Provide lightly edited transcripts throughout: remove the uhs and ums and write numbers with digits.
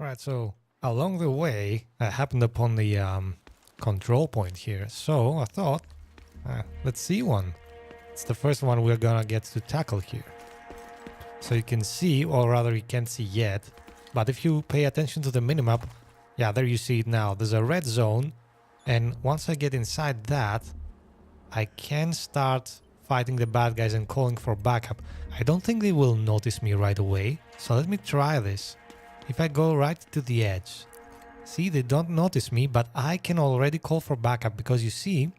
Alright, so along the way, I happened upon the control point here. So I thought, let's see one. It's the first one we're gonna get to tackle here. So you can see, or rather you can't see yet, but if you pay attention to the minimap, yeah, there you see it now. There's a red zone, and once I get inside that, I can start fighting the bad guys and calling for backup. I don't think they will notice me right away, so let me try this. If I go right to the edge, see, they don't notice me, but I can already call for backup because you see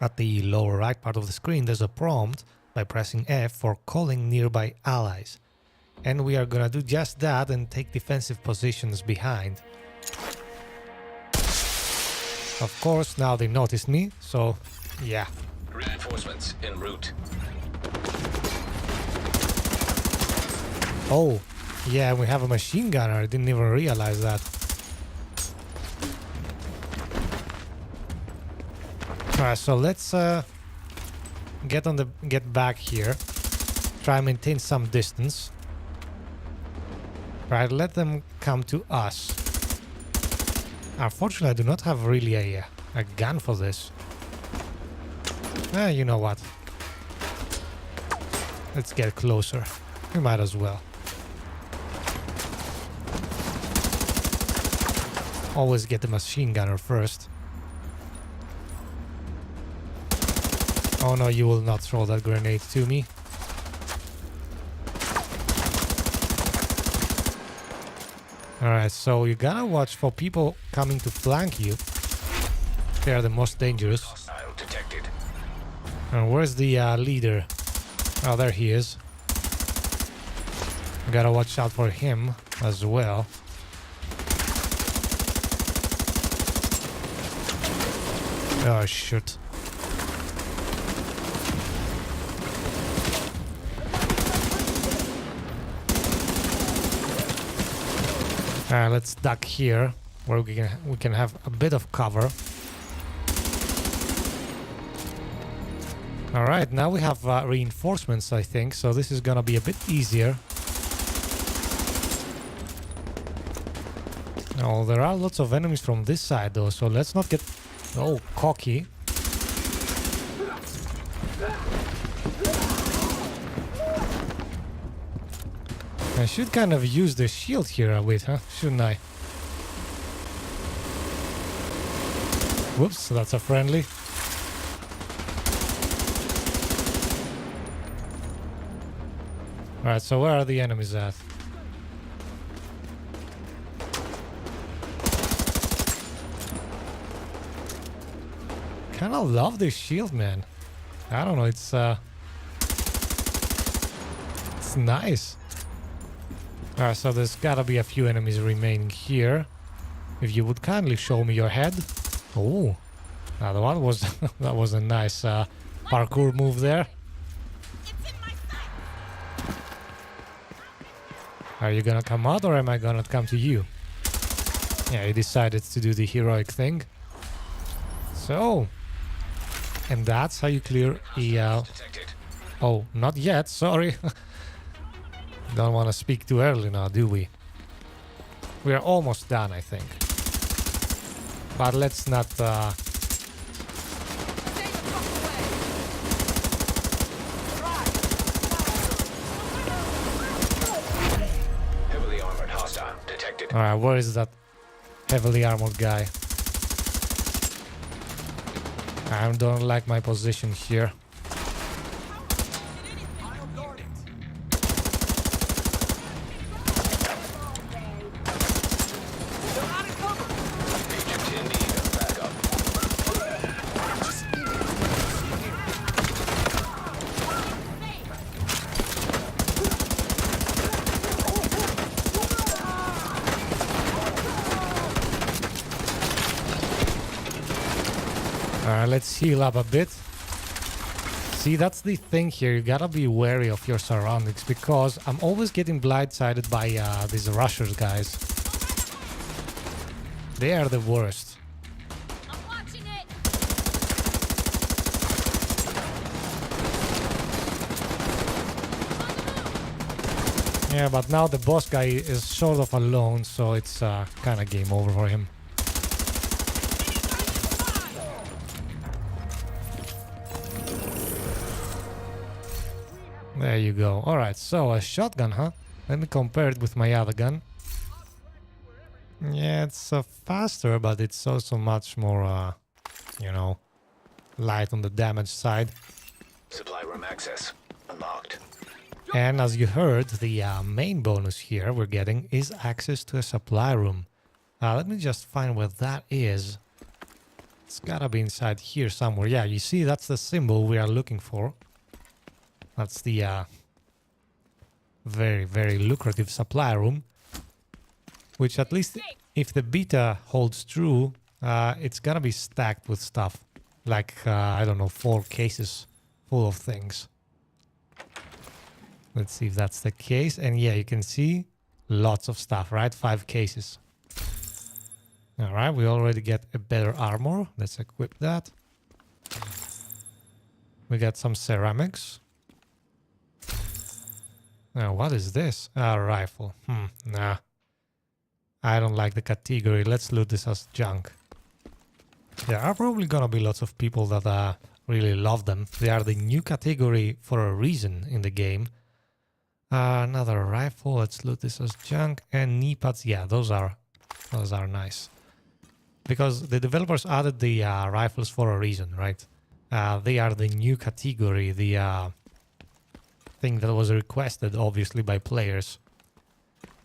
at the lower right part of the screen there's a prompt by pressing F for calling nearby allies. And we are gonna do just that and take defensive positions behind. Of course, now they noticed me, so yeah. Reinforcements en route. Oh, yeah, we have a machine gunner. I didn't even realize that. Alright, so let's get back here. Try and maintain some distance. Right, let them come to us. Unfortunately, I do not have really a gun for this. You know what? Let's get closer. We might as well. Always get the machine gunner first. Oh no, you will not throw that grenade to me. Alright, so you gotta watch for people coming to flank you. They are the most dangerous. Hostile detected. And where's the leader? Oh, there he is. Gotta watch out for him as well. Oh, shoot. Let's duck here, where we can have a bit of cover. Alright, now we have reinforcements, I think, so this is gonna be a bit easier. Oh, there are lots of enemies from this side though, so let's not get cocky. I should kind of use the shield here a bit, huh? Shouldn't I? Whoops, that's a friendly. Alright, so where are the enemies at? Kinda love this shield, man. I don't know, it's nice. Alright, so there's gotta be a few enemies remaining here. If you would kindly show me your head. Oh, now the one was that was a nice parkour move there. Are you gonna come out or am I gonna come to you? Yeah, you decided to do the heroic thing. So, and that's how you clear the oh, not yet, sorry. Don't want to speak too early now, do we? We are almost done, I think. But let's not Heavily armored hostile detected. Alright, where is that heavily armored guy? I don't like my position here. Let's heal up a bit. See, that's the thing here. You gotta be wary of your surroundings because I'm always getting blindsided by these rushers, guys. They are the worst. I'm watching it. Yeah, but now the boss guy is sort of alone, so it's kind of game over for him. There you go. Alright, so a shotgun, huh? Let me compare it with my other gun. Yeah, it's faster, but it's also much more, you know, light on the damage side. Supply room access unlocked. And as you heard, the main bonus here we're getting is access to a supply room. Let me just find where that is. It's gotta be inside here somewhere. Yeah, you see, that's the symbol we are looking for. That's the very, very lucrative supply room. Which at least if the beta holds true, it's gonna be stacked with stuff. Like, I don't know, 4 cases full of things. Let's see if that's the case. And yeah, you can see lots of stuff, right? 5 cases. All right, we already get a better armor. Let's equip that. We got some ceramics. Now, what is this? A rifle. Nah. I don't like the category. Let's loot this as junk. There are probably gonna be lots of people that really love them. They are the new category for a reason in the game. Another rifle. Let's loot this as junk. And knee pads. Yeah, those are nice. Because the developers added the rifles for a reason, right? They are the new category. The thing that was requested, obviously, by players.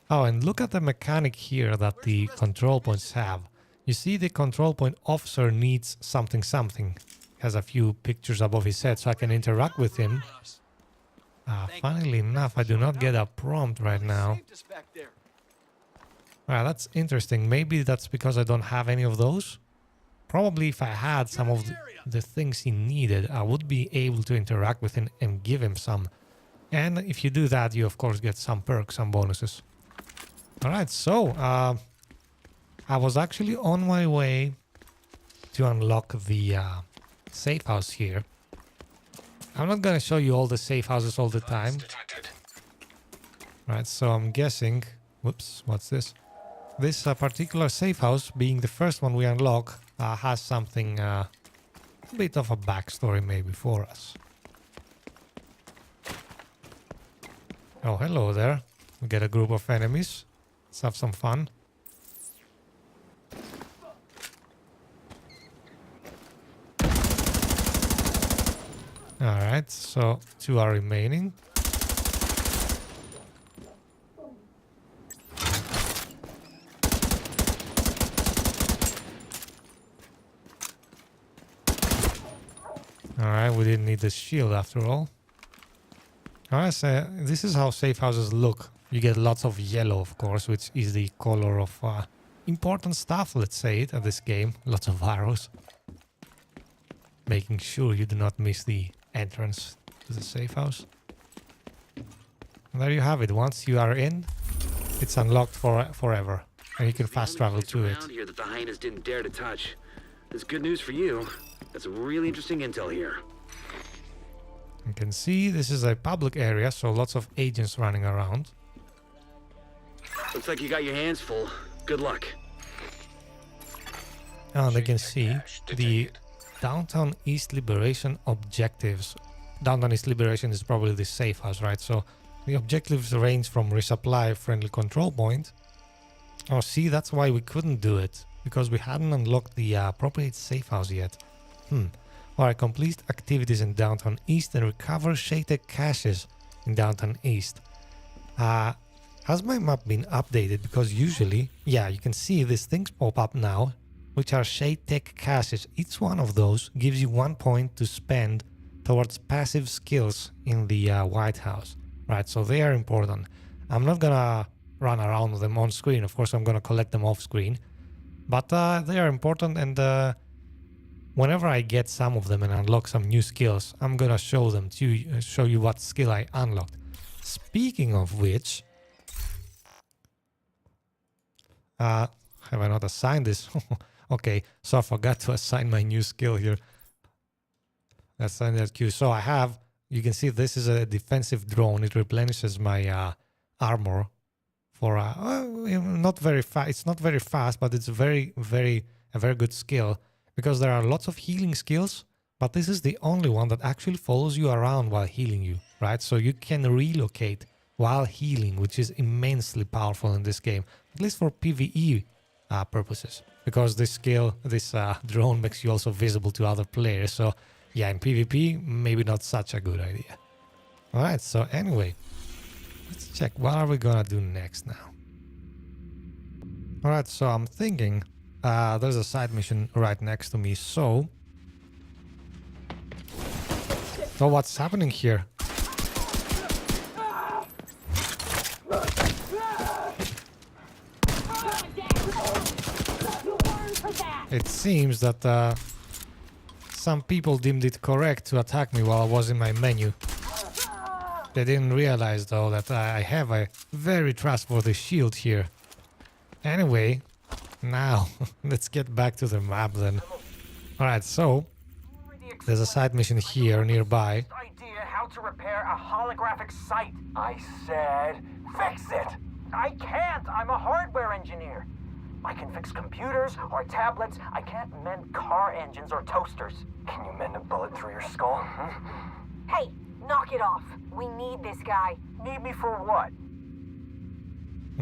Oh, and look at the mechanic here that the control points have. You see the control point officer needs something something. Has a few pictures above his head so I can interact with him. Funnily enough, I do not get a prompt right now. Well, that's interesting. Maybe that's because I don't have any of those. Probably if I had some of the things he needed, I would be able to interact with him and give him some. And if you do that, you of course get some perks, some bonuses. Alright, so I was actually on my way to unlock the safe house here. I'm not gonna show you all the safe houses all the time. Right, so I'm guessing... Whoops, what's this? This particular safe house, being the first one we unlock, has something... a bit of a backstory maybe for us. Oh, hello there. We get a group of enemies. Let's have some fun. Alright, so 2 are remaining. Alright, we didn't need the shield after all. Alright, so this is how safe houses look. You get lots of yellow, of course, which is the color of important stuff, let's say it, at this game. Lots of arrows. Making sure you do not miss the entrance to the safe house. And there you have it. Once you are in, it's unlocked forever. And you can fast travel to it. Here that the Hyenas didn't dare to touch. That's good news for you. That's really interesting intel here. You can see this is a public area, so lots of agents running around. Looks like you got your hands full. Good luck. And you can see the Downtown East Liberation objectives. Downtown East Liberation is probably the safe house, right? So the objectives range from resupply friendly control point. Oh, see, that's why we couldn't do it. Because we hadn't unlocked the appropriate safe house yet. Alright, complete activities in Downtown East and recover shaded caches in Downtown East. Has my map been updated? Because usually, yeah, you can see these things pop up now, which are shade tech caches. Each one of those gives you 1 point to spend towards passive skills in the White House. Right, so they are important. I'm not gonna run around with them on screen. Of course, I'm gonna collect them off screen. But they are important, and whenever I get some of them and unlock some new skills, I'm gonna show them to you, show you what skill I unlocked. Speaking of which, have I not assigned this? Okay, so I forgot to assign my new skill here. Assign that queue. So I have, you can see this is a defensive drone. It replenishes my armor for not very fast. It's not very fast, but it's a very good skill because there are lots of healing skills, but this is the only one that actually follows you around while healing you, right? So you can relocate while healing, which is immensely powerful in this game, at least for PvE purposes, because this skill, this drone makes you also visible to other players. So yeah, in PvP, maybe not such a good idea. All right, so anyway, let's check what are we gonna do next now. All right, so I'm thinking there's a side mission right next to me. So what's happening here? It seems that some people deemed it correct to attack me while I was in my menu. They didn't realize though that I have a very trustworthy shield here. Anyway, now let's get back to the map then. Alright, so there's a side mission here nearby. Idea how to repair a holographic sight. I said fix it. I can't. I'm a hardware engineer. I can fix computers or tablets. I can't mend car engines or toasters. Can you mend a bullet through your skull? Hey, knock it off. We need this guy. Need me for what?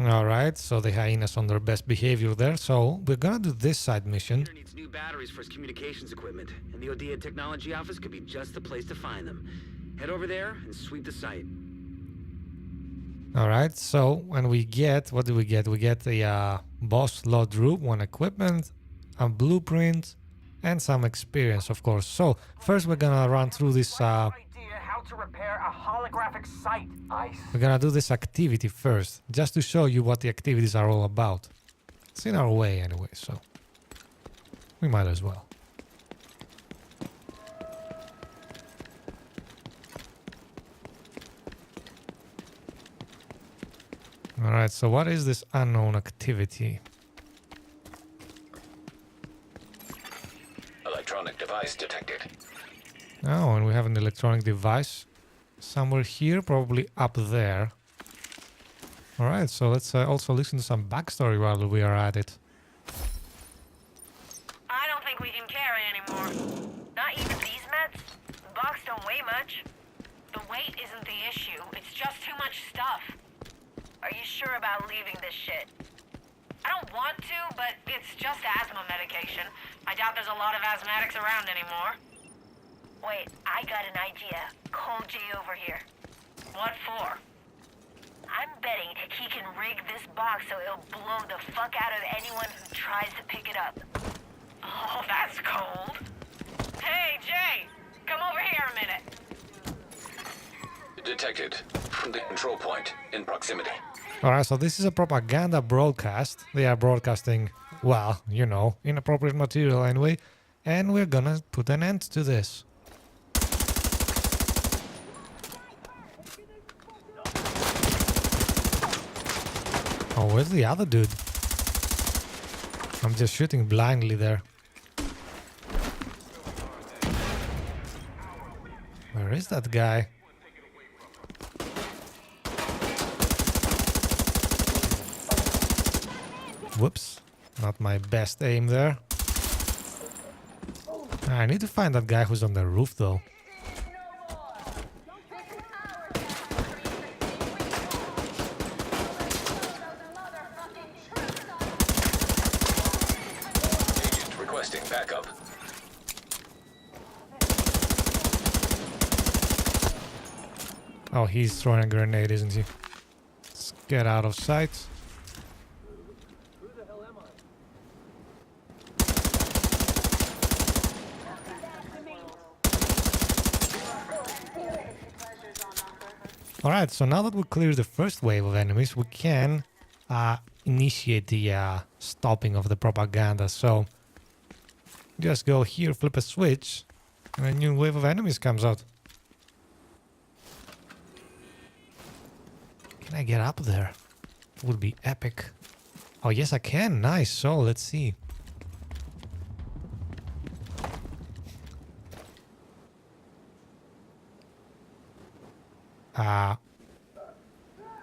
Alright, so the Hyenas on their best behavior there. So we're gonna do this side mission. Peter needs new batteries for his communications equipment, and the Odea technology office could be just the place to find them. Head over there and sweep the site. Alright, so when we get, what do we get? We get the boss load room, one equipment, a blueprint, and some experience, of course. So first we're gonna run through this Idea how to repair a holographic sight. we're gonna do this activity first, just to show you what the activities are all about. It's in our way anyway, so we might as well. Alright, so what is this unknown activity? Electronic device detected. Oh, and we have an electronic device somewhere here, probably up there. Alright, so let's also listen to some backstory while we are at it. I don't think we can carry anymore. Not even these meds. The box don't weigh much. The weight isn't the issue. It's just too much stuff. Are you sure about leaving this shit? I don't want to, but it's just asthma medication. I doubt there's a lot of asthmatics around anymore. Wait, I got an idea. Call Jay over here. What for? I'm betting he can rig this box so it'll blow the fuck out of anyone who tries to pick it up. Oh, that's cold. Hey, Jay! Come over here a minute. Detected. From the control point in proximity. Alright, so this is a propaganda broadcast. They are broadcasting, well, you know, inappropriate material anyway. And we're gonna put an end to this. Oh, where's the other dude? I'm just shooting blindly there. Where is that guy? Whoops, not my best aim there. I need to find that guy who's on the roof though. Agent requesting backup. Oh, he's throwing a grenade, isn't he? Let's get out of sight. Alright, so now that we cleared the first wave of enemies, we can initiate the stopping of the propaganda. So just go here, flip a switch, and a new wave of enemies comes out. Can I get up there? It would be epic. Oh yes, I can. Nice. So let's see.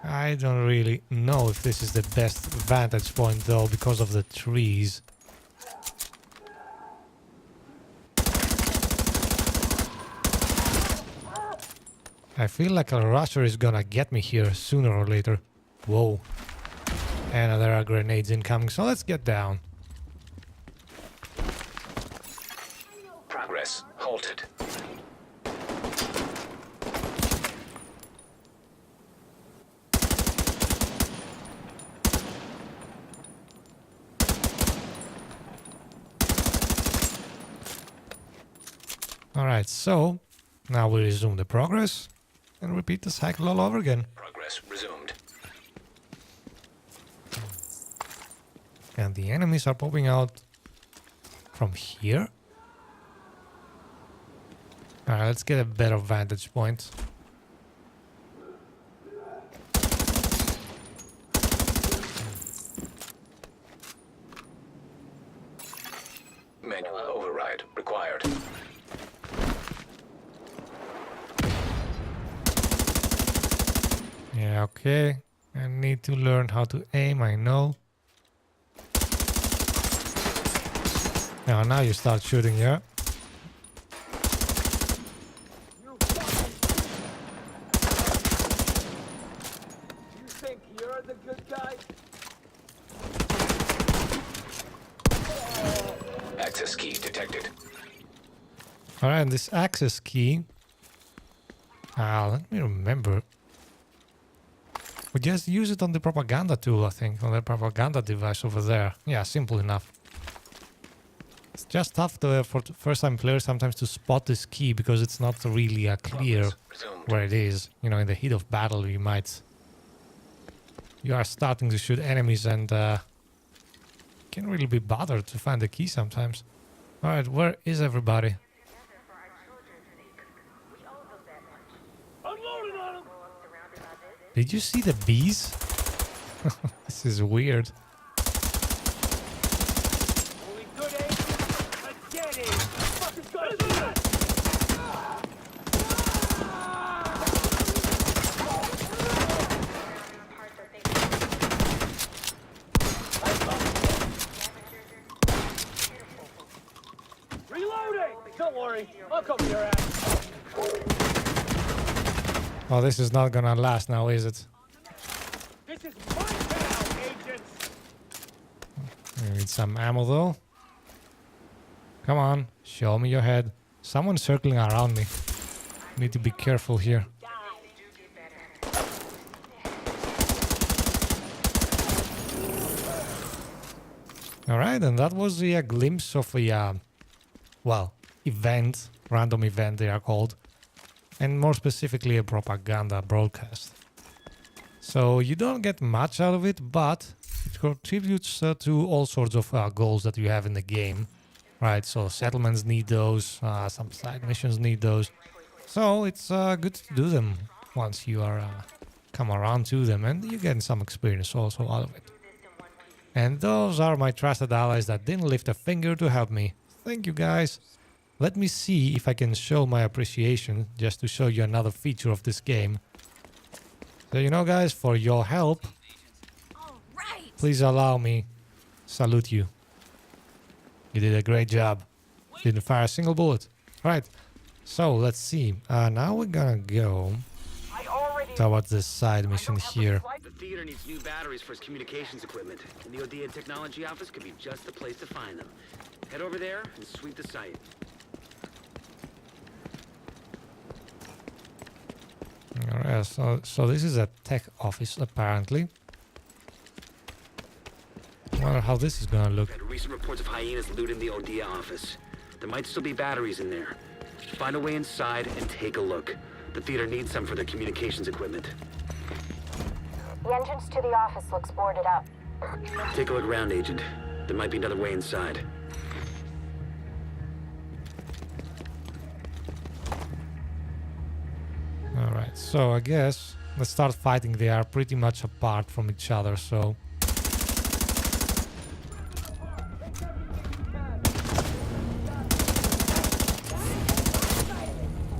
I don't really know if this is the best vantage point though, because of the trees. I feel like a rusher is gonna get me here sooner or later. Whoa. And there are grenades incoming, so let's get down. Progress halted. Alright, so now we resume the progress and repeat the cycle all over again. Progress resumed. And the enemies are popping out from here. Alright, let's get a better vantage point. Manual override required. Yeah, okay. I need to learn how to aim, I know. Now you start shooting, yeah? You think you're the good guy? Access key detected. Alright, and this access key... let me remember. We just use it on the propaganda tool, I think, on the propaganda device over there. Yeah, simple enough. It's just tough for first-time players sometimes to spot this key because it's not really clear Progress resumed. where it is. You know, in the heat of battle, you are starting to shoot enemies and can't really be bothered to find the key sometimes. Alright, where is everybody? Did you see the bees? This is weird. Only good agent? Let's get it! Fucking good! Reloading! Don't worry, I'll cover your ass. Oh, this is not gonna last now, is it? This is my town, agents! I need some ammo though. Come on, show me your head. Someone's circling around me. Need to be careful here. Alright, and that was a glimpse of a, well, event, random event they are called, and more specifically a propaganda broadcast. So you don't get much out of it, but it contributes to all sorts of goals that you have in the game, right? So settlements need those, some side missions need those. So it's good to do them once you are come around to them, and you get some experience also out of it. And those are my trusted allies that didn't lift a finger to help me. Thank you guys. Let me see if I can show my appreciation just to show you another feature of this game. So you know guys, for your help, All right. please allow me salute you. You did a great job. Didn't fire a single bullet. Right, so let's see. Now we're gonna go I already... towards this side mission here. The theater needs new batteries for its communications equipment, and the Odea Technology Office could be just the place to find them. Head over there and sweep the site. Alright, so this is a tech office apparently. Wonder how this is gonna look. Had recent reports of Hyenas looting the Odea office. There might still be batteries in there. Find a way inside and take a look. The theater needs some for their communications equipment. The entrance to the office looks boarded up. Take a look around, Agent. There might be another way inside. Alright, so I guess let's start fighting. They are pretty much apart from each other, so...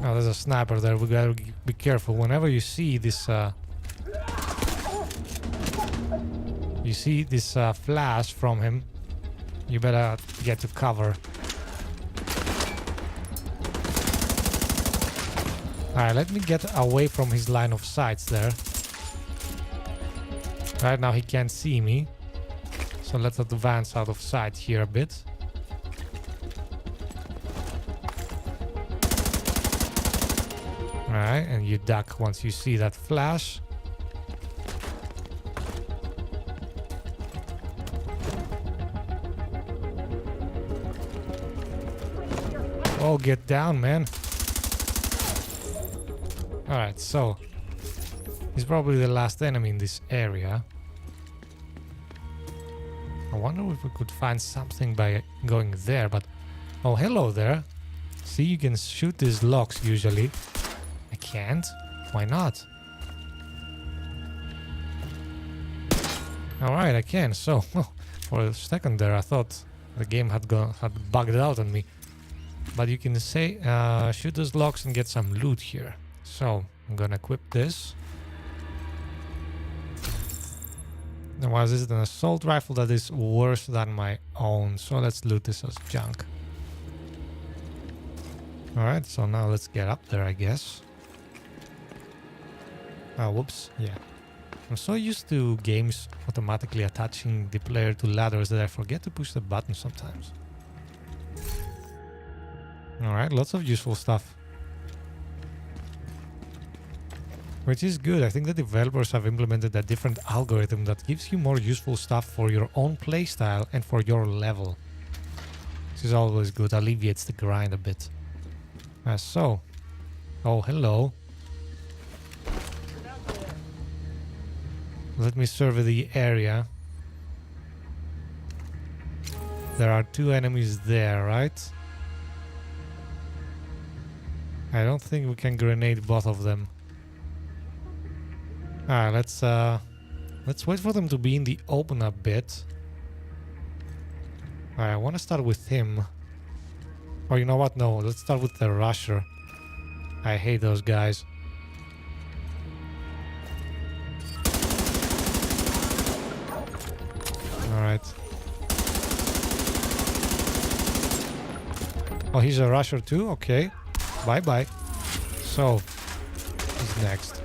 Oh, there's a sniper there. We gotta be careful. Whenever you see this You see this flash from him. You better get to cover. Alright, let me get away from his line of sights there. Right now he can't see me. So let's advance out of sight here a bit. Alright, and you duck once you see that flash. Oh, get down, man. Alright, so he's probably the last enemy in this area. I wonder if we could find something by going there, but... Oh, hello there. See, you can shoot these locks usually. I can't. Why not? Alright, I can. So, for a second there I thought the game had bugged out on me. But you can say, shoot those locks and get some loot here. So, I'm gonna equip this. Now, was this an assault rifle that is worse than my own? So let's loot this as junk. Alright, so now let's get up there, I guess. Oh, whoops, yeah. I'm so used to games automatically attaching the player to ladders that I forget to push the button sometimes. Alright, lots of useful stuff. Which is good. I think the developers have implemented a different algorithm that gives you more useful stuff for your own playstyle and for your level. This is always good, alleviates the grind a bit. So. Oh, hello. Let me survey the area. There are 2 enemies there, right? I don't think we can grenade both of them. Alright, let's wait for them to be in the open a bit. Alright, I want to start with him. Or you know what? No, let's start with the rusher. I hate those guys. Alright. Oh, he's a rusher too? Okay. Bye-bye. So, who's next?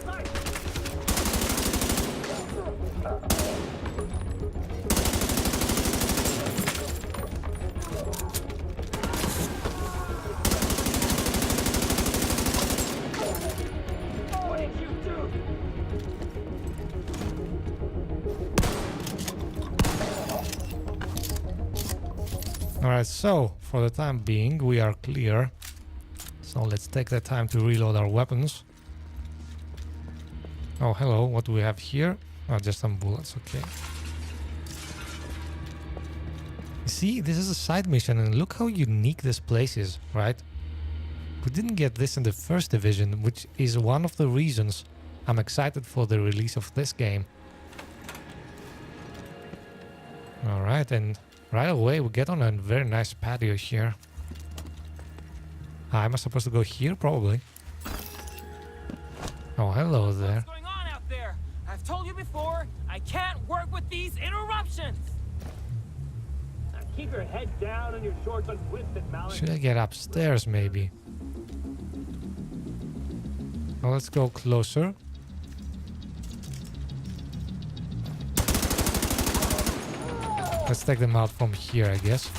Alright, so for the time being we are clear. So let's take the time to reload our weapons. Oh, hello, what do we have here? Oh, just some bullets, okay. You see, this is a side mission and look how unique this place is, right? We didn't get this in the first division, which is one of the reasons I'm excited for the release of this game. Alright, and right away we get on a very nice patio here. Am I supposed to go here? Probably. Oh, hello there. What's going on out there? I've told you before, I can't work with these interruptions. Now keep your head down and your shorts untwisted, Malik. Should I get upstairs maybe? Well, let's go closer. Let's take them out from here, I guess.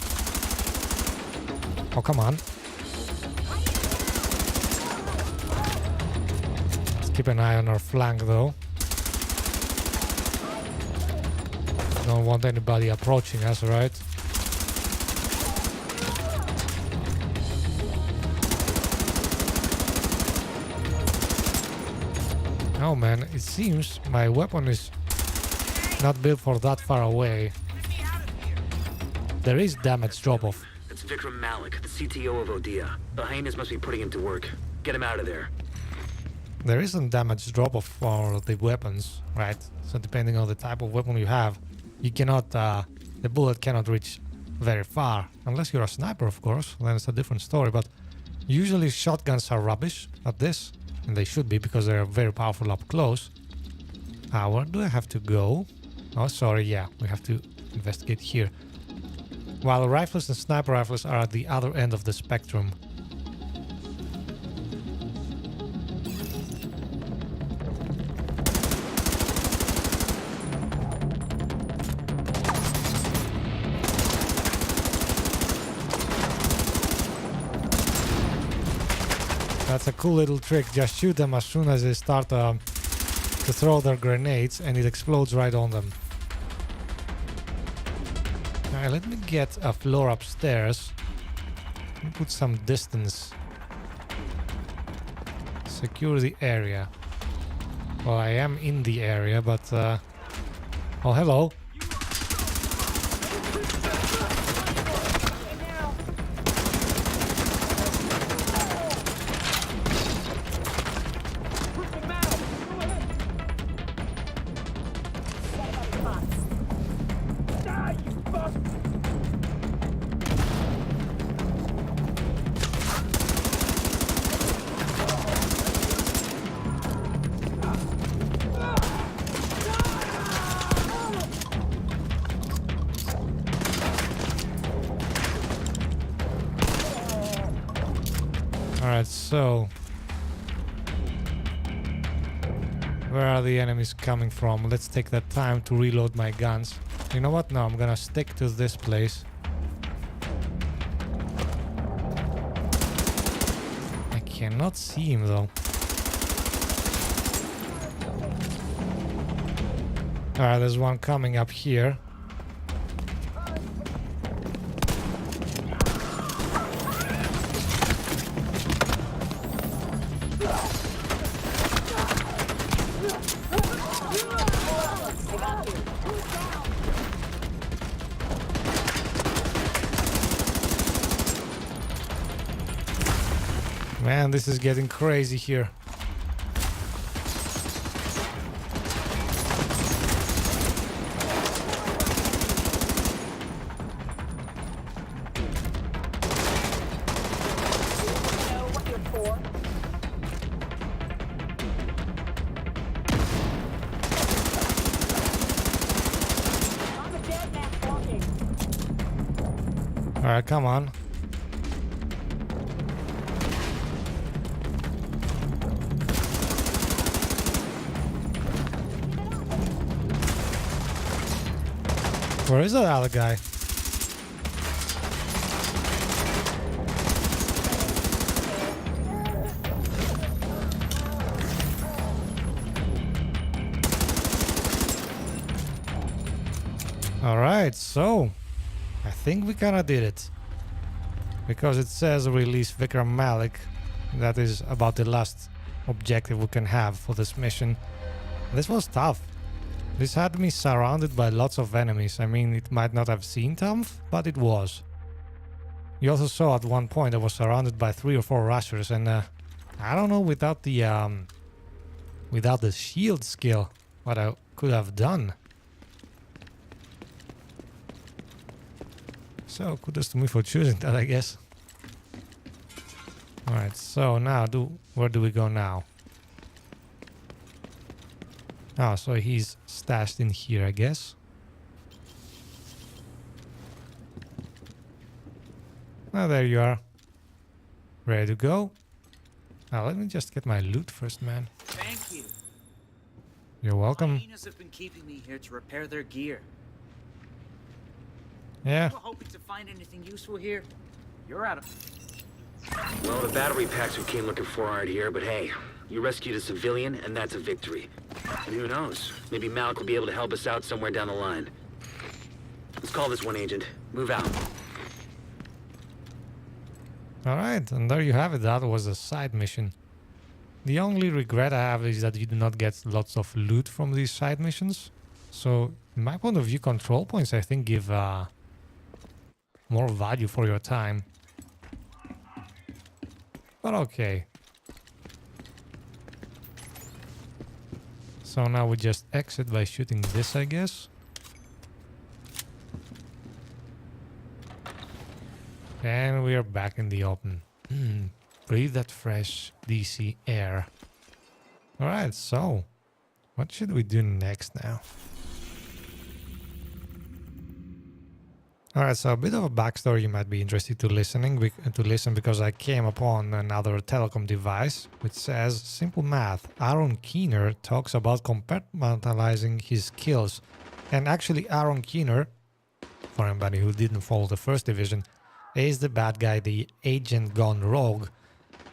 Oh, come on. Let's keep an eye on our flank, though. Don't want anybody approaching us, right? Oh man, it seems my weapon is not built for that far away. There is damage drop-off. That's Vikram Malik, the CTO of Odea. The Hyenas must be putting him to work. Get him out of there. There isn't damage drop-off for the weapons, right? So depending on the type of weapon you have, you cannot, the bullet cannot reach very far. Unless you're a sniper, of course, then it's a different story. But usually shotguns are rubbish at this. And they should be because they're very powerful up close. Where do I have to go? Oh, sorry, yeah, we have to investigate here. While rifles and sniper rifles are at the other end of the spectrum. That's a cool little trick. Just shoot them as soon as they start to throw their grenades and it explodes right on them. Alright, let me get a floor upstairs. Let me put some distance. Secure the area. Well, I am in the area, but... Oh, hello. Alright, so... Where are the enemies coming from? Let's take that time to reload my guns. You know what? No, I'm gonna stick to this place. I cannot see him though. Alright, there's one coming up here. Man, this is getting crazy here. Alright, come on. Where is that other guy? Alright, so I think we kinda did it. Because it says release Vikram Malik. That is about the last objective we can have for this mission. This was tough. This had me surrounded by lots of enemies. I mean, it might not have seemed tough, but it was. You also saw at one point I was surrounded by 3 or 4 rushers, and I don't know without the shield skill what I could have done. So kudos to me for choosing that, I guess. All right, so now where do we go now? Oh, so he's stashed in here, I guess. Now there you are. Ready to go. Now let me just get my loot first, man. Thank you. You're welcome. Hyenas have been keeping me here to repair their gear. Yeah. You were hoping to find anything useful here? You're out of... Well, the battery packs we came looking for aren't here, but hey, you rescued a civilian, and that's a victory. And who knows? Maybe Malik will be able to help us out somewhere down the line. Let's call this one, Agent. Move out. Alright, and there you have it. That was a side mission. The only regret I have is that you do not get lots of loot from these side missions. So, in my point of view, control points, I think, give more value for your time. But okay. So now we just exit by shooting this, I guess. And we are back in the open. Breathe that fresh DC air. Alright, so what should we do next now? All right, so a bit of a backstory you might be interested to listen because I came upon another telecom device which says simple math. Aaron Keener talks about compartmentalizing his skills, and actually Aaron Keener, for anybody who didn't follow the first division, is the bad guy, the agent gone rogue,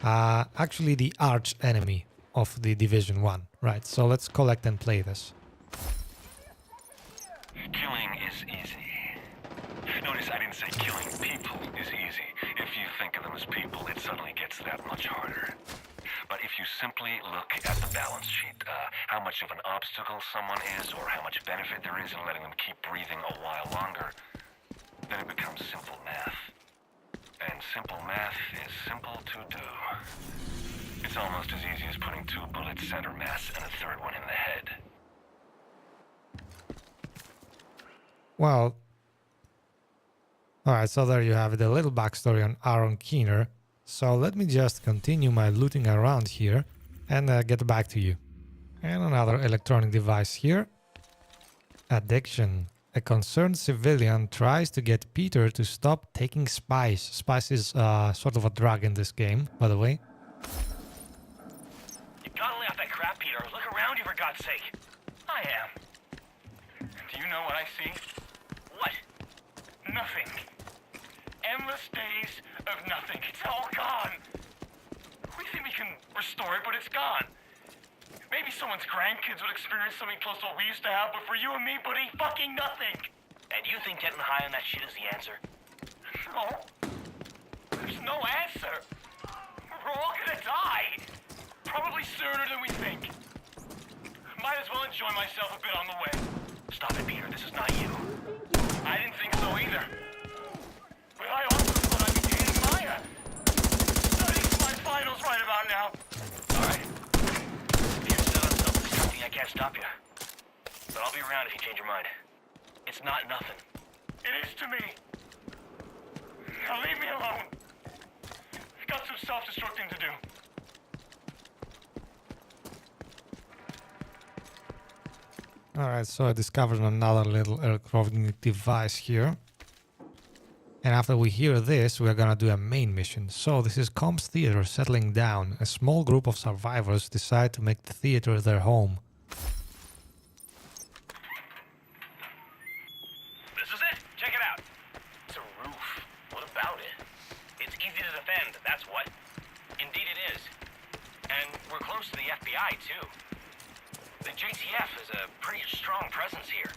actually the arch enemy of the Division 1. Right, so let's collect and play this. Killing is easy. Notice I didn't say killing people is easy. If you think of them as people, it suddenly gets that much harder. But if you simply look at the balance sheet, how much of an obstacle someone is or how much benefit there is in letting them keep breathing a while longer, then it becomes simple math. And simple math is simple to do. It's almost as easy as putting 2 bullets center mass and a third one in the head. Well, alright, so there you have it, a little backstory on Aaron Keener. So let me just continue my looting around here and get back to you. And another electronic device here. Addiction. A concerned civilian tries to get Peter to stop taking spice. Spice is sort of a drug in this game, by the way. You gotta lay off that crap, Peter. Look around you, for God's sake. I am. Do you know what I see? What? Nothing. Endless days of nothing. It's all gone. We think we can restore it, but it's gone. Maybe someone's grandkids would experience something close to what we used to have, but for you and me, buddy, fucking nothing. And you think getting high on that shit is the answer? No. There's no answer. We're all gonna die. Probably sooner than we think. Might as well enjoy myself a bit on the way. Stop it, Peter. This is not you. I didn't think so either. But I also thought I'd be dating Maya. Studying for my finals right about now. Alright. You're still on self-destructing. I can't stop you. But I'll be around if you change your mind. It's not nothing. It is to me. Now leave me alone. I've got some self-destructing to do. Alright, so I discovered another little electronic device here. And after we hear this, we're gonna do a main mission. So this is Combs Theater settling down. A small group of survivors decide to make the theater their home. This is it. Check it out. It's a roof. What about it? It's easy to defend, that's what. Indeed it is. And we're close to the FBI, too. The JTF is a pretty strong presence here.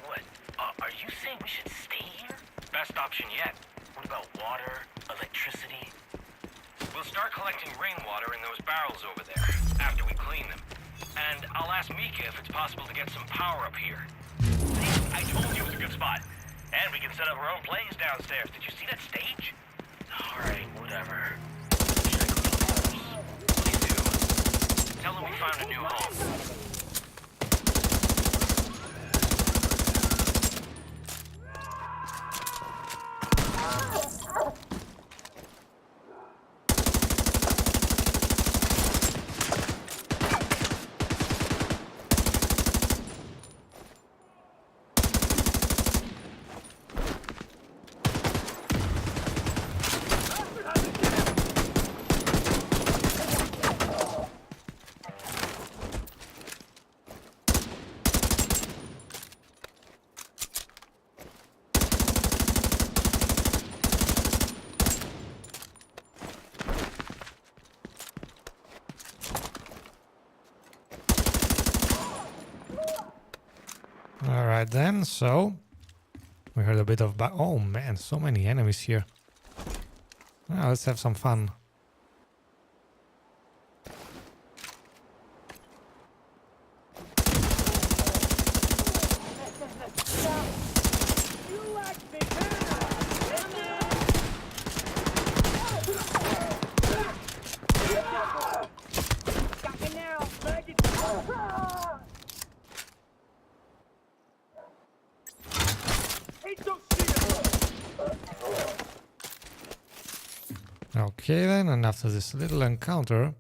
What? Are you saying we should stay here? Best option yet. What about water, electricity? We'll start collecting rainwater in those barrels over there, after we clean them. And I'll ask Mika if it's possible to get some power up here. See, I told you it was a good spot. And we can set up our own plays downstairs. Did you see that stage? Alright, whatever. Please do. Tell them we found a new home. Alright then, so we heard a bit of oh man, so many enemies here. Well, let's have some fun. Okay then, and after this little encounter,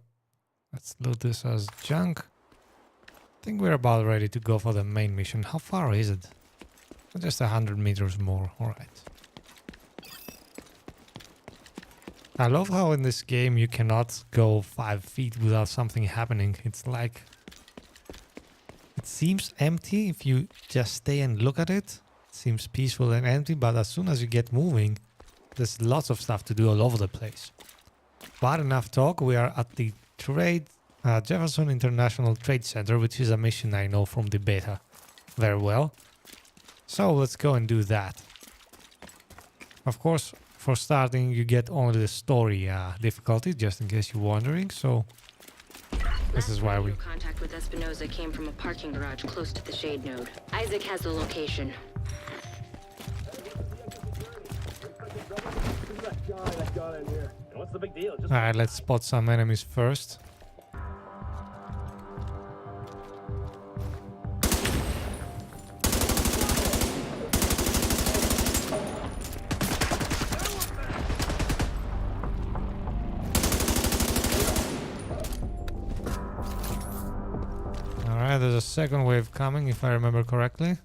let's loot this as junk. I think we're about ready to go for the main mission. How far is it? Just 100 meters more, alright. I love how in this game you cannot go 5 feet without something happening. It's like... It seems empty if you just stay and look at it. It seems peaceful and empty, but as soon as you get moving, there's lots of stuff to do all over the place. But enough talk, we are at the Jefferson International Trade Center, which is a mission I know from the beta very well. So let's go and do that. Of course, for starting, you get only the story difficulty, just in case you're wondering. So this is why we... Contact with Espinoza came from a parking garage close to the shade node. Isaac has the location. What's the big deal? Alright, let's spot some enemies first. Alright, there's a second wave coming, if I remember correctly.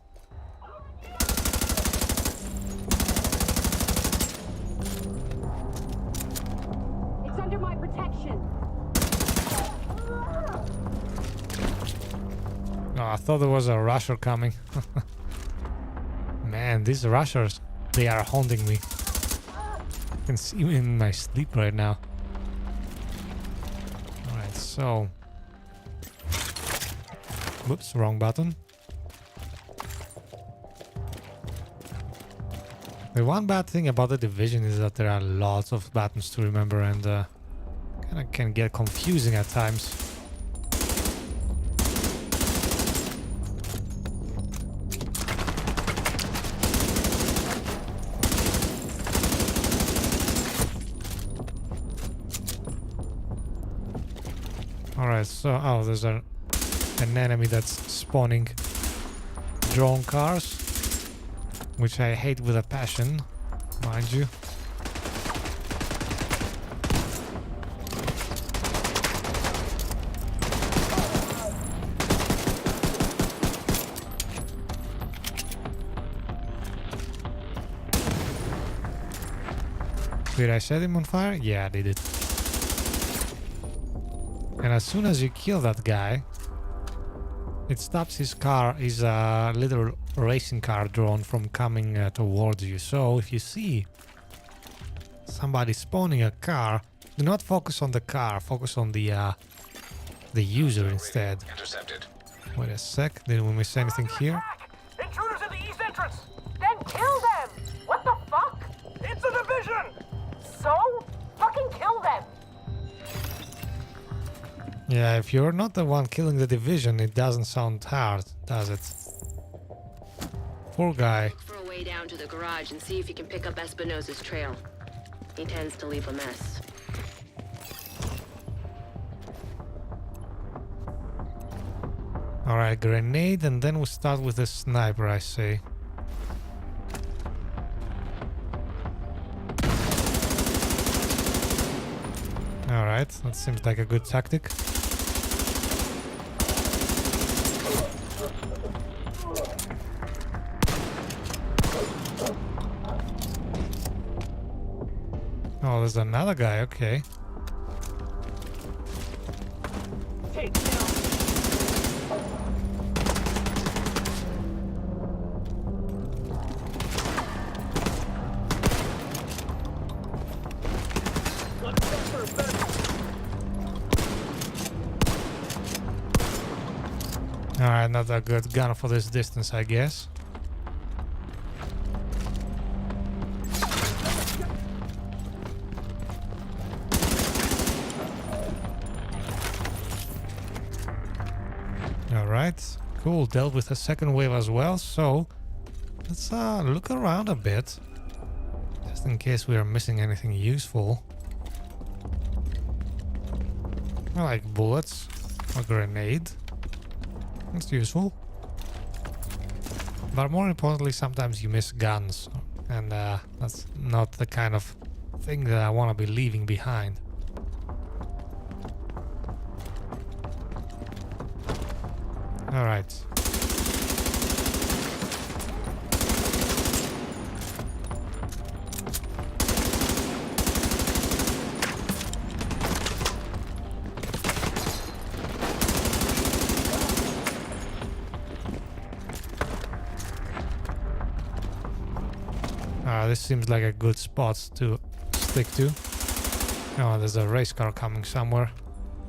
It's under my protection. Oh, I thought there was a rusher coming. Man, these rushers, they are haunting me. I can see me in my sleep right now. Alright, so... Whoops, wrong button. The one bad thing about the Division is that there are lots of buttons to remember and kind of can get confusing at times. Alright, so... Oh, there's an enemy that's spawning drone cars, which I hate with a passion, mind you. Did I set him on fire? Yeah, I did it. And as soon as you kill that guy, it stops his car, his little racing car drone from coming towards you. So if you see somebody spawning a car, do not focus on the car, focus on the user instead. Intercepted. Wait a sec, did we miss anything here? Intruders in the east entrance! Then kill them! What the fuck? It's a division! So? Fucking kill them! Yeah, if you're not the one killing the Division, it doesn't sound hard, does it? Poor guy. Look for a way down to the garage and see if you can pick up Espinoza's trail. He tends to leave a mess. Alright, grenade, and then we start with the sniper, I say. Alright, that seems like a good tactic. Oh, there's another guy, okay. Alright, not a good gun for this distance, I guess. Alright, cool, dealt with a second wave as well, so let's look around a bit, just in case we are missing anything useful. I like bullets, a grenade, it's useful. But more importantly, sometimes you miss guns, and that's not the kind of thing that I want to be leaving behind. Alright. this seems like a good spot to stick to. Oh, there's a race car coming somewhere.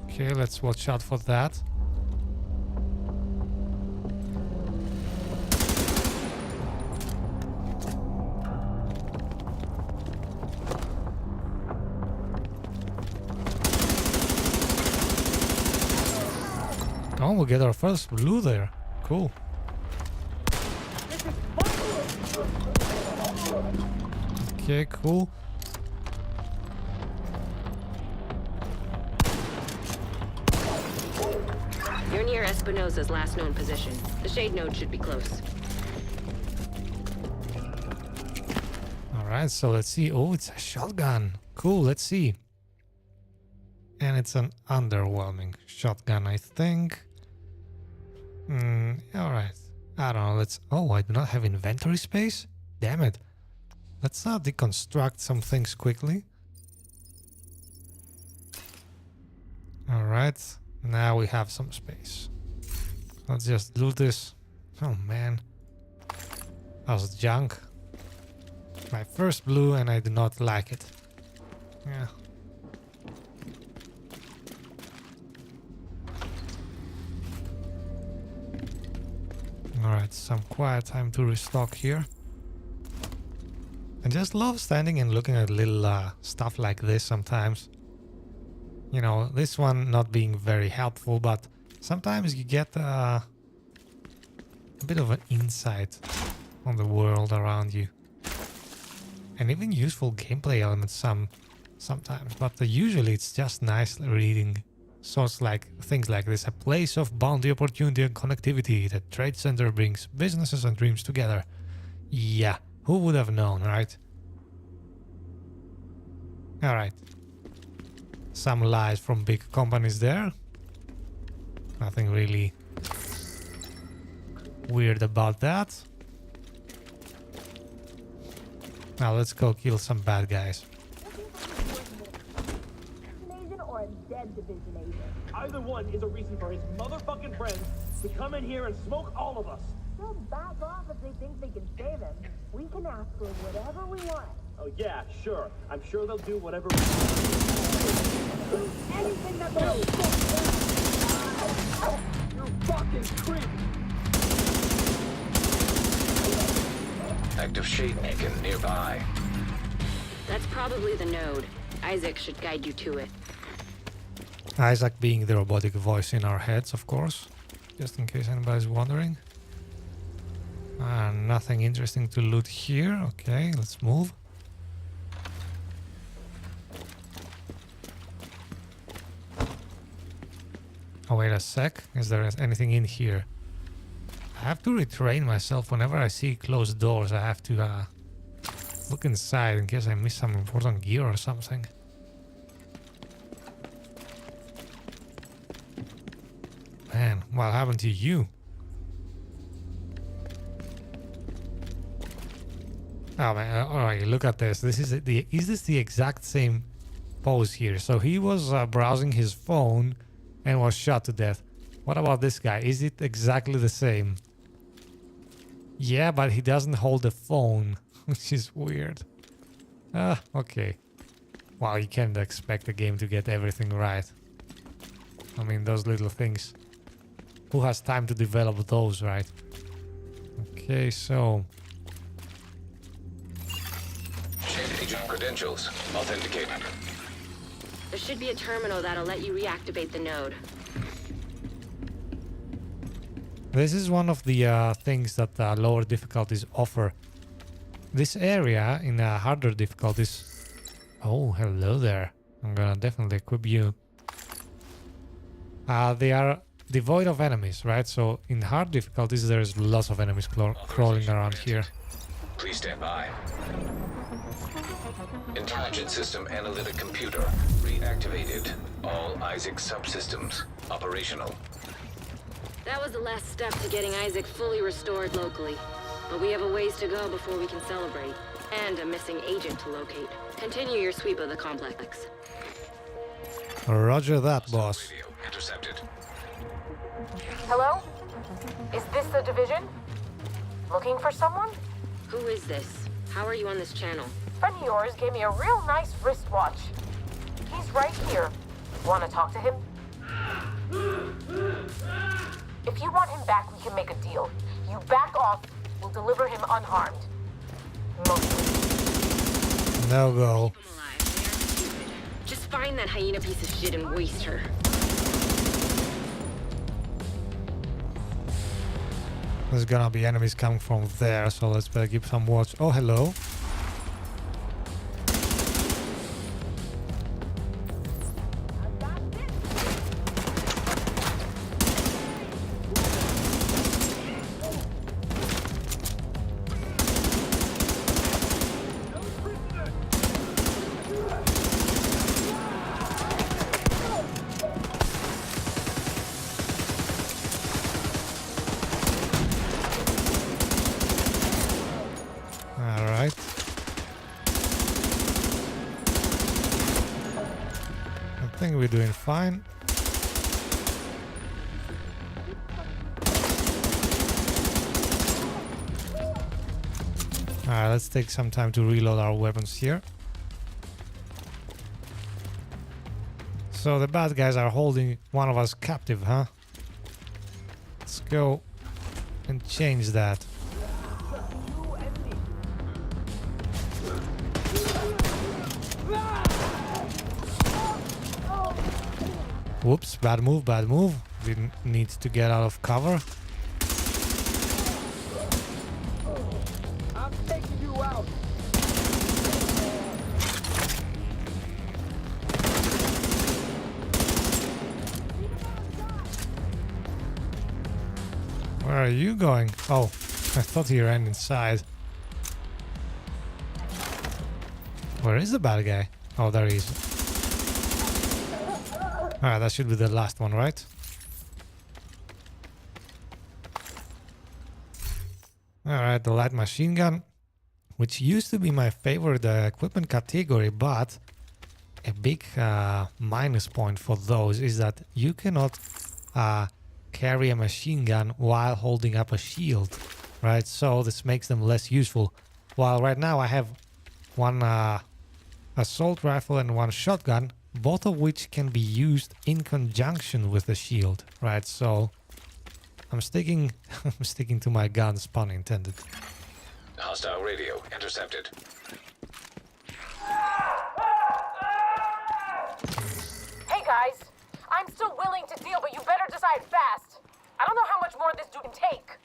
Okay, let's watch out for that. Oh, we'll get our first blue there. Cool. Okay, cool. You're near Espinoza's last known position. The shade node should be close. Alright, so let's see. Oh, it's a shotgun. Cool, let's see. And it's an underwhelming shotgun, I think. Alright. I don't know, let's... Oh, I do not have inventory space? Damn it. Let's deconstruct some things quickly. Alright. Now we have some space. Let's just loot this. Oh man. That was junk. My first blue and I do not like it. Yeah. Alright, some quiet time to restock here. I just love standing and looking at little stuff like this sometimes. You know, this one not being very helpful, but sometimes you get a bit of an insight on the world around you. And even useful gameplay elements sometimes, but usually it's just nice reading sources like things like this. A place of bounty, opportunity and connectivity. The Trade Center brings businesses and dreams together. Yeah, who would have known, right? Alright. Some lies from big companies there. Nothing really weird about that. Now let's go kill some bad guys. Or a dead division agent. Either one is a reason for his motherfucking friends to come in here and smoke all of us. They'll back off if they think they can save him. We can ask for whatever we want. Oh yeah, sure. I'm sure they'll do whatever we want. Anything that they You're fucking creepy. Active shade beacon nearby. That's probably the node. Isaac should guide you to it. Isaac being the robotic voice in our heads, of course. Just in case anybody's wondering. Nothing interesting to loot here. Okay, let's move. Oh, wait a sec. Is there anything in here? I have to retrain myself whenever I see closed doors. I have to look inside in case I miss some important gear or something. Man, what happened to you? Oh man, alright, look at this. Is this the exact same pose here? So he was browsing his phone and was shot to death. What about this guy? Is it exactly the same? Yeah, but he doesn't hold the phone, which is weird. Okay. Well, you can't expect the game to get everything right. I mean, those little things. Who has time to develop those, right? Okay, so... Shade agent credentials authenticated. There should be a terminal that'll let you reactivate the node. This is one of the things that lower difficulties offer. This area in harder difficulties... Oh, hello there. I'm gonna definitely equip you. They are devoid of enemies, right? So in hard difficulties there's lots of enemies crawling around here. Please stand by. Intelligent system analytic computer reactivated. All Isaac subsystems operational. That was the last step to getting Isaac fully restored locally. But we have a ways to go before we can celebrate. And a missing agent to locate. Continue your sweep of the complex. Roger that, boss. Radio intercepted. Hello? Is this the division? Looking for someone? Who is this? How are you on this channel? Friend of yours gave me a real nice wristwatch. He's right here. Want to talk to him? If you want him back, we can make a deal. You back off, we'll deliver him unharmed. Mostly. No go. Keep 'em alive. They aren't stupid. Just find that hyena piece of shit and waste her. There's gonna be enemies coming from there, so let's better keep some watch. Oh, hello. I think we're doing fine. Alright, let's take some time to reload our weapons here. So the bad guys are holding one of us captive, huh? Let's go and change that. Whoops, bad move, bad move. We need to get out of cover. I'm taking you out. Where are you going? Oh, I thought he ran inside. Where is the bad guy? Oh, there he is. Alright, that should be the last one, right? Alright, the light machine gun, which used to be my favorite equipment category, but a big minus point for those is that you cannot carry a machine gun while holding up a shield, right? So this makes them less useful. While right now I have one assault rifle and one shotgun, both of which can be used in conjunction with the shield, right? So I'm sticking to my guns, pun intended. Hostile radio intercepted. Hey guys, I'm still willing to deal, but you better decide fast. I don't know how much more this dude can take.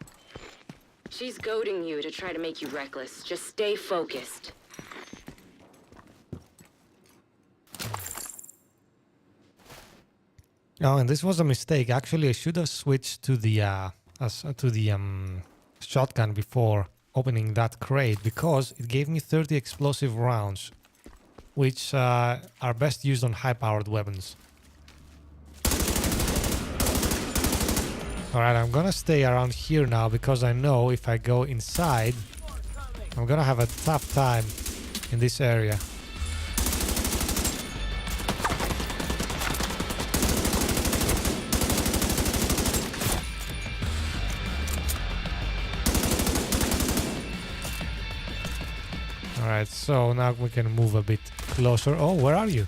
She's goading you to try to make you reckless. Just stay focused. Oh, and this was a mistake. Actually, I should have switched to the shotgun before opening that crate, because it gave me 30 explosive rounds, which are best used on high-powered weapons. Alright, I'm gonna stay around here now, because I know if I go inside, I'm gonna have a tough time in this area. Alright, so now we can move a bit closer. Oh, where are you?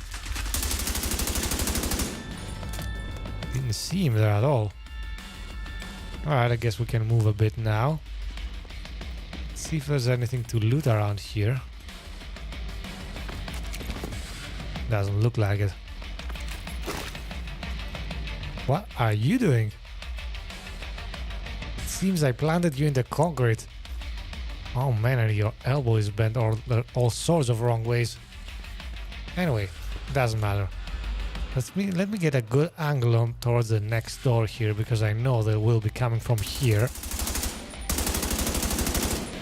Didn't see him there at all. Alright, I guess we can move a bit now. Let's see if there's anything to loot around here. Doesn't look like it. What are you doing? It seems I planted you in the concrete. Oh man, and your elbow is bent all sorts of wrong ways. Anyway, doesn't matter. Let me get a good angle on towards the next door here, because I know they will be coming from here.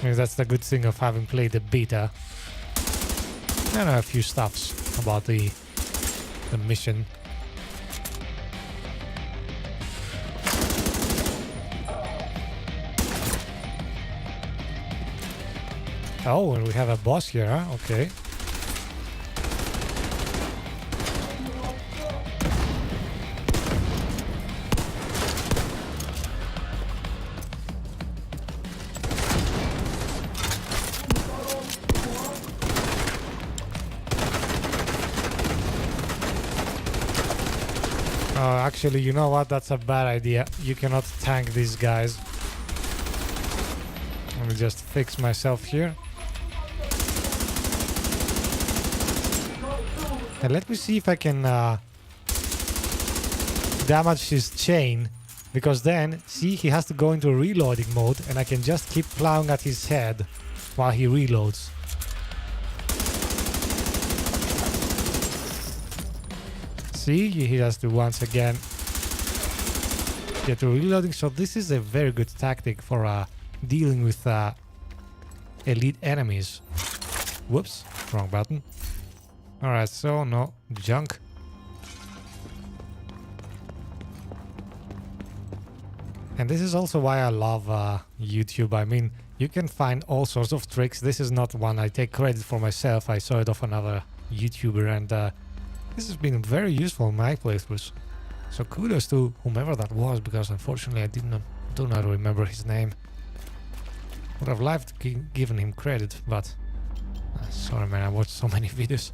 I mean, that's the good thing of having played the beta. I know a few stuffs about the mission. Oh, and we have a boss here, huh? Okay. Actually, you know what? That's a bad idea. You cannot tank these guys. Let me just fix myself here. And let me see if I can damage his chain. Because then, see, he has to go into reloading mode and I can just keep plowing at his head while he reloads. See, he has to once again get to reloading. So this is a very good tactic for dealing with elite enemies. Whoops, wrong button. Alright, so no junk. And this is also why I love YouTube. I mean, you can find all sorts of tricks. This is not one I take credit for myself. I saw it off another YouTuber and this has been very useful in my playthroughs. So kudos to whomever that was, because unfortunately I do not remember his name. Would have liked to given him credit, but sorry man, I watched so many videos.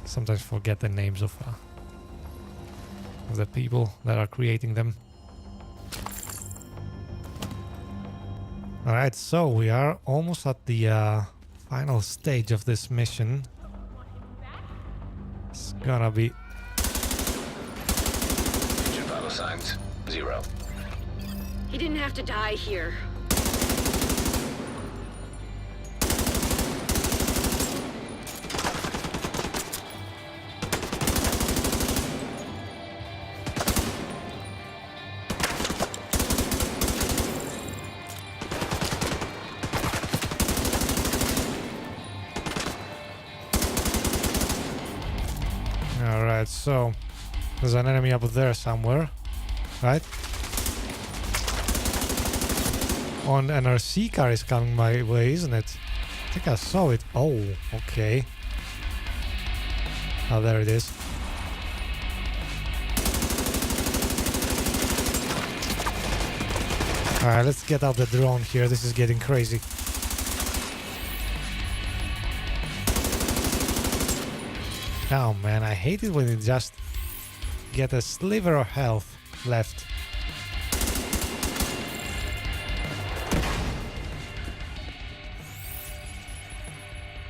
Sometimes forget the names of the people that are creating them. Alright, so we are almost at the final stage of this mission. It's gonna be... Engine vital signs, 0. He didn't have to die here. Alright, so there's an enemy up there somewhere, right? On an RC car is coming my way, isn't it? I think I saw it. Oh, okay. Oh, there it is. Alright, let's get out the drone here. This is getting crazy. Oh man, I hate it when you just get a sliver of health left.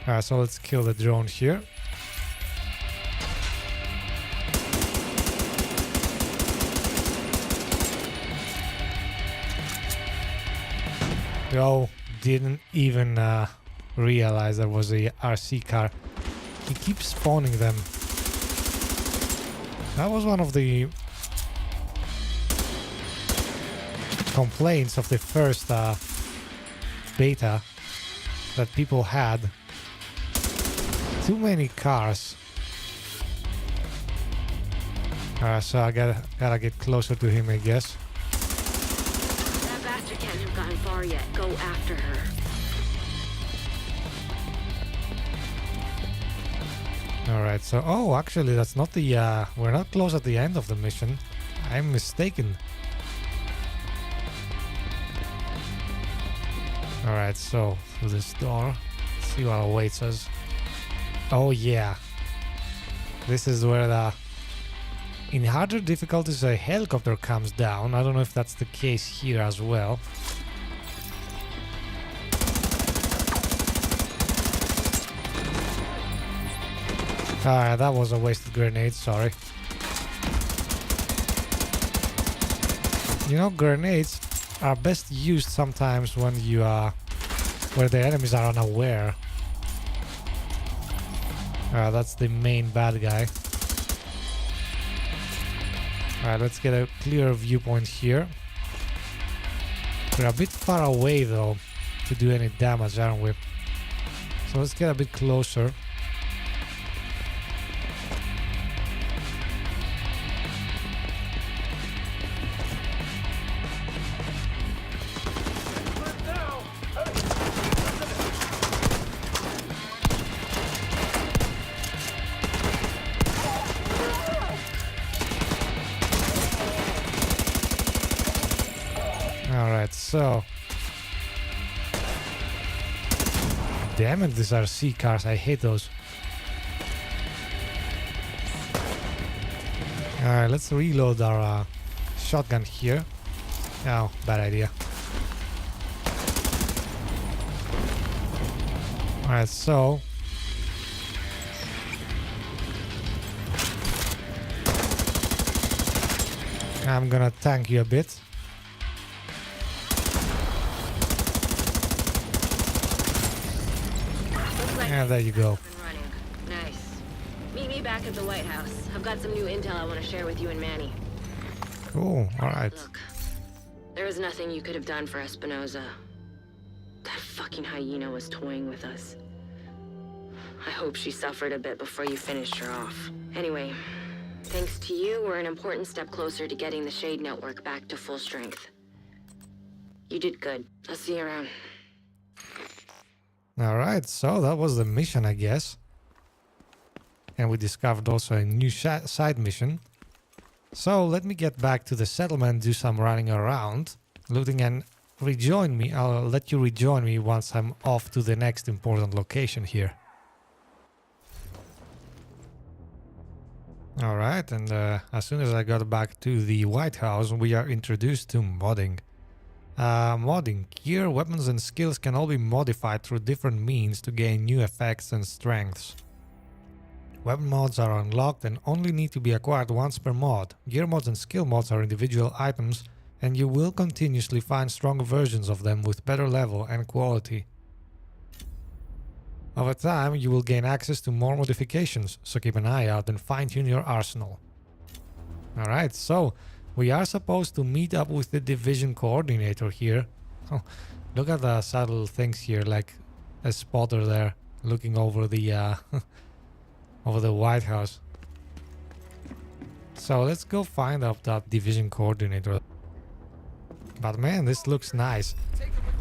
Alright, so let's kill the drone here. Yo, didn't even realize there was a RC car. He keeps spawning them. That was one of the complaints of the first beta that people had. Too many cars. So I gotta get closer to him, I guess. That bastard can't have gotten far yet. Go after her. Alright, so... Oh, actually, that's not the... we're not close at the end of the mission. I'm mistaken. Alright, so... Through this door. Let's see what awaits us. Oh, yeah. This is where the... In harder difficulties, a helicopter comes down. I don't know if that's the case here as well. That was a wasted grenade, sorry. You know, grenades are best used sometimes when you where the enemies are unaware. That's the main bad guy. Alright, let's get a clear viewpoint here. We're a bit far away though to do any damage, aren't we? So let's get a bit closer. Alright, so... Damn it, these RC cars, I hate those. Alright, let's reload our shotgun here. Oh, bad idea. Alright, so I'm gonna tank you a bit. And there you go. Nice. Meet me back at the White House. I've got some new intel I want to share with you and Manny. Cool, alright. Look, there was nothing you could have done for Espinoza. That fucking hyena was toying with us. I hope she suffered a bit before you finished her off. Anyway, thanks to you, we're an important step closer to getting the Shade Network back to full strength. You did good. I'll see you around. Alright, so that was the mission, I guess. And we discovered also a new side mission. So let me get back to the settlement, do some running around, looting, and rejoin me. I'll let you rejoin me once I'm off to the next important location here. Alright, and as soon as I got back to the White House, we are introduced to modding. Modding. Gear, weapons and skills can all be modified through different means to gain new effects and strengths. Weapon mods are unlocked and only need to be acquired once per mod. Gear mods and skill mods are individual items, and you will continuously find stronger versions of them with better level and quality. Over time, you will gain access to more modifications, so keep an eye out and fine-tune your arsenal. Alright, so we are supposed to meet up with the division coordinator here. Oh, look at the subtle things here, like a spotter there looking over the over the White House. So let's go find out that division coordinator. But man, this looks nice.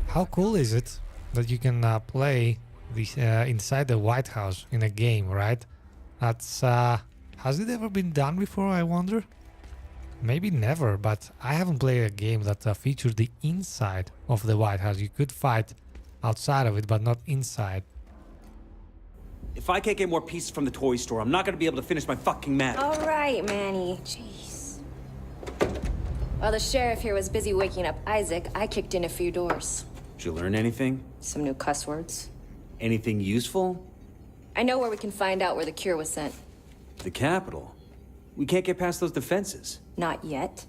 How cool is it that you can play this inside the White House in a game, right? That's has it ever been done before, I wonder? Maybe never, but I haven't played a game that featured the inside of the White House. You could fight outside of it, but not inside. If I can't get more pieces from the toy store, I'm not gonna be able to finish my fucking map. All right, Manny. Jeez. While the sheriff here was busy waking up Isaac, I kicked in a few doors. Did you learn anything? Some new cuss words. Anything useful? I know where we can find out where the cure was sent. The Capitol. We can't get past those defenses. Not yet.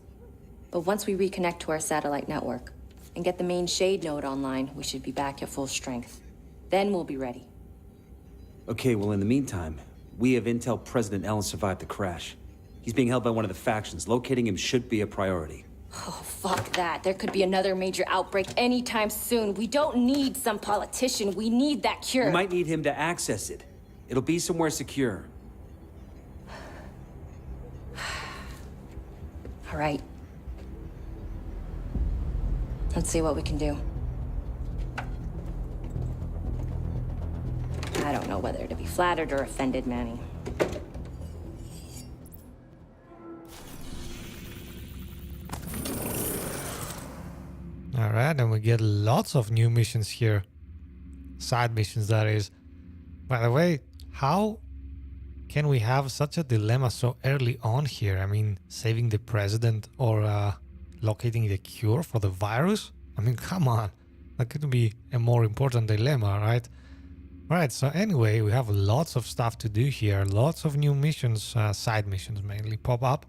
But once we reconnect to our satellite network and get the main Shade node online, we should be back at full strength. Then we'll be ready. Okay, well in the meantime, we have intel President Allen survived the crash. He's being held by one of the factions. Locating him should be a priority. Oh, fuck that. There could be another major outbreak anytime soon. We don't need some politician. We need that cure. We might need him to access it. It'll be somewhere secure. All right. Let's see what we can do. I don't know whether to be flattered or offended, Manny. Alright, and we get lots of new missions here. Side missions, that is. By the way, how can we have such a dilemma so early on here? I mean, saving the president or locating the cure for the virus? I mean, come on. That could be a more important dilemma, right? Alright, so anyway, we have lots of stuff to do here. Lots of new missions, side missions mainly, pop up.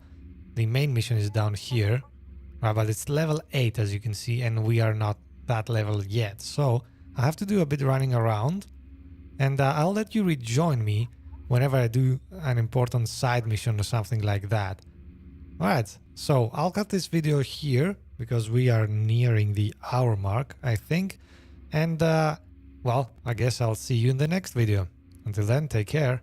The main mission is down here. But it's level 8, as you can see, and we are not that level yet. So I have to do a bit running around. And I'll let you rejoin me whenever I do an important side mission or something like that. Alright, so I'll cut this video here, because we are nearing the hour mark, I think. And well, I guess I'll see you in the next video. Until then, take care.